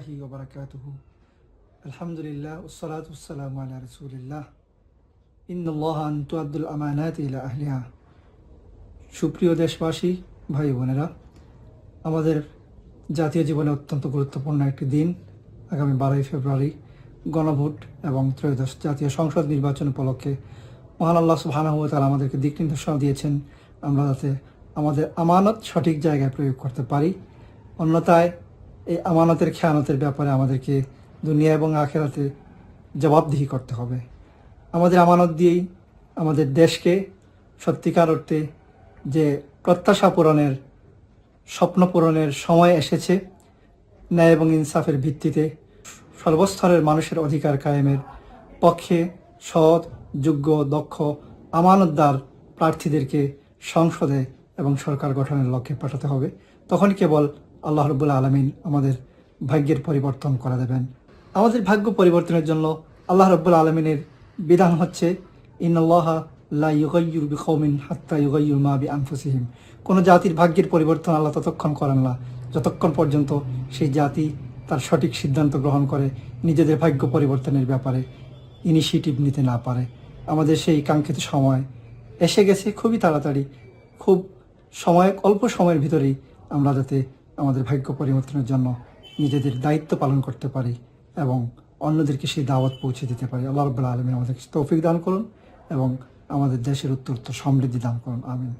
রহমতুল্লাহি ওয়া বারাকাতুহু। আলহামদুলিল্লাহ ওয়াসসালাতু ওয়াসসালামু আলা রাসূলিল্লাহ। ইন্নাল্লাহা আন তুআদ্দুল আমানাতি ইলা আহলিহা। সুপ্রিয় দেশবাসী, ভাই বোনেরা, আমাদের জাতীয় জীবনে অত্যন্ত গুরুত্বপূর্ণ একটি দিন আগামী 12ই ফেব্রুয়ারি গণভোট এবং ত্রয়োদশ জাতীয় সংসদ নির্বাচন উপলক্ষে মহান আল্লাহ সুবহানাহু ওয়া তাআলা আমাদেরকে দিক নির্দেশনা দিয়েছেন আমরা যাতে আমাদের আমানত সঠিক জায়গায় প্রয়োগ করতে পারি। অন্যথায় এই আমানতের খেয়ানতের ব্যাপারে আমাদেরকে দুনিয়া এবং আখেরাতে জবাবদিহি করতে হবে। আমাদের আমানত দিয়েই আমাদের দেশকে সত্যিকার অর্থে যে প্রত্যাশা পূরণের স্বপ্ন পূরণের সময় এসেছে, ন্যায় এবং ইনসাফের ভিত্তিতে সর্বস্তরের মানুষের অধিকার কায়েমের পক্ষে সৎ, যোগ্য, দক্ষ, আমানতদার প্রার্থীদেরকে সংসদে এবং সরকার গঠনের লক্ষ্যে পাঠাতে হবে। তখন কেবল আল্লাহ রাব্বুল আলামিন আমাদের ভাগ্যের পরিবর্তন করে দেবেন। আমাদের ভাগ্য পরিবর্তনের জন্য আল্লাহ রাব্বুল আলামিনের বিধান হচ্ছে ইন্নাল্লাহা লা ইউগাইয়িরু বিকওমিন হাত্তা ইউগাইয়িরু মা বিআনফুসিহিম। কোনো জাতির ভাগ্যের পরিবর্তন আল্লাহ ততক্ষণ করেন না যতক্ষণ পর্যন্ত সেই জাতি তার সঠিক সিদ্ধান্ত গ্রহণ করে নিজেদের ভাগ্য পরিবর্তনের ব্যাপারে ইনিশিয়েটিভ নিতে না পারে। আমাদের সেই কাঙ্ক্ষিত সময় এসে গেছে খুবই তাড়াতাড়ি, খুব অল্প সময়ের ভিতরেই আমরা যাতে আমাদের ভাগ্য পরিবর্তনের জন্য নিজেদের দায়িত্ব পালন করতে পারি এবং অন্যদেরকে সেই দাওয়াত পৌঁছে দিতে পারি। আল্লাহ রাব্বুল আলামিন আমাদেরকে তৌফিক দান করুন এবং আমাদের দেশের উত্তরোত্তর সমৃদ্ধি দান করুন। আমিন।